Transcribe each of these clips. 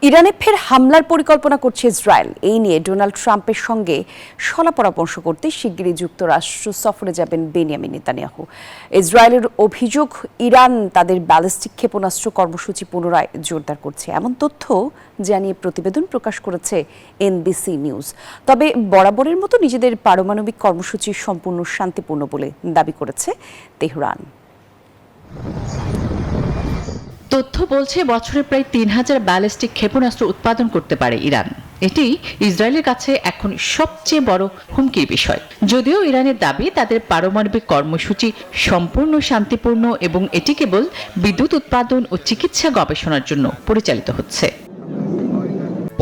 ইরানে ফের হামলার পরিকল্পনা করছে ইসরায়েল। এই নিয়ে ডোনাল্ড ট্রাম্পের সঙ্গে শলা পরামর্শ করতে শিগগিরই যুক্তরাষ্ট্র সফরে যাবেন বেনিয়ামিন নেতানিয়াহু। ইসরায়েলের অভিযোগ, ইরান তাদের ব্যালিস্টিক ক্ষেপণাস্ত্র কর্মসূচি পুনরায় জোরদার করছে, এমন তথ্য জানিয়ে প্রতিবেদন প্রকাশ করেছে এনবিসি নিউজ। তবে বরাবরের মতো নিজেদের পারমাণবিক কর্মসূচি সম্পূর্ণ শান্তিপূর্ণ বলে দাবি করেছে তেহরান। তথ্য বলছে বছরে প্রায় ৩,০০০ ব্যালিস্টিক ক্ষেপণাস্ত্র উৎপাদন করতে পারে ইরান। এটি ইসরায়েলের কাছে এখন সবচেয়ে বড় হুমকির বিষয়। যদিও ইরানের দাবি তাদের পারমাণবিক কর্মসূচি সম্পূর্ণ শান্তিপূর্ণ এবং এটি কেবল বিদ্যুৎ উৎপাদন ও চিকিৎসা গবেষণার জন্য পরিচালিত হচ্ছে।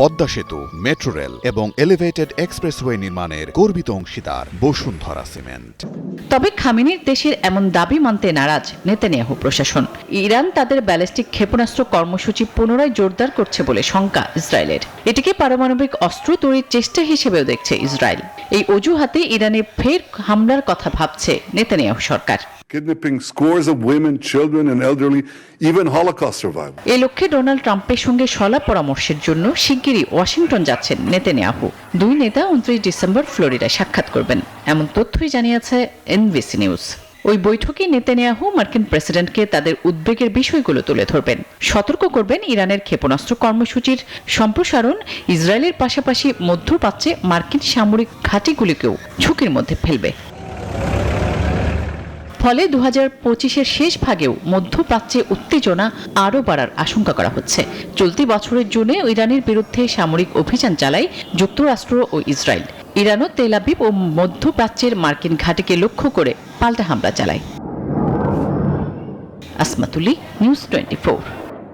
পদ্মা সেতু, মেট্রো রেল এবং এলিভেটেড এক্সপ্রেসওয়ে নির্মাণের গর্বিত অংশীদার বসুন্ধরা সিমেন্ট। তবে খামেনির দেশের এমন দাবি মানতে নারাজ নেতানিয়াহু প্রশাসন। ইরান তাদের ব্যালিস্টিক ক্ষেপণাস্ত্র কর্মসূচি পুনরায় জোরদার করছে বলে শঙ্কা ইসরায়েলের। এটিকে পারমাণবিক অস্ত্র তৈরির চেষ্টা হিসেবেও দেখছে ইসরায়েল। এই অজুহাতে ইরানে ফের হামলার কথা ভাবছে Netanyahu Sarkar. Kidnapping scores of women, children and elderly, even Holocaust survivors. এই লক্ষ্যে ডোনাল্ড ট্রাম্পের সঙ্গে শলা পরামর্শের জন্য শিগগিরই ওয়াশিংটন যাচ্ছেন নেতানিয়াহু। দুই নেতা ২৯ ডিসেম্বর ফ্লোরিডায় সাক্ষাৎ করবেন, এমন তথ্যই জানিয়েছে এনবিসি নিউজ। ওই বৈঠকে নেতানিয়াহু মার্কিন প্রেসিডেন্টকে তাদের উদ্বেগের বিষয়গুলো তুলে ধরবেন, সতর্ক করবেন ইরানের ক্ষেপণাস্ত্র কর্মসূচির সম্প্রসারণ ইসরায়েলের পাশাপাশি মধ্যপ্রাচ্যে মার্কিন সামরিক ঘাঁটিগুলিকেও ঝুঁকির মধ্যে ফেলবে। ফলে ২০২৫-এর শেষ ভাগেও মধ্যপ্রাচ্যে উত্তেজনা আরও বাড়ার আশঙ্কা করা হচ্ছে। চলতি বছরের জুনে ইরানের বিরুদ্ধে সামরিক অভিযান চালায় যুক্তরাষ্ট্র ও ইসরায়েল। ইরানও তেল আবিব ও মধ্যপ্রাচ্যের মার্কিন ঘাঁটিকে লক্ষ্য করে পাল্টা হামলা চালায়। আসমাতুল্লি, নিউজ 24।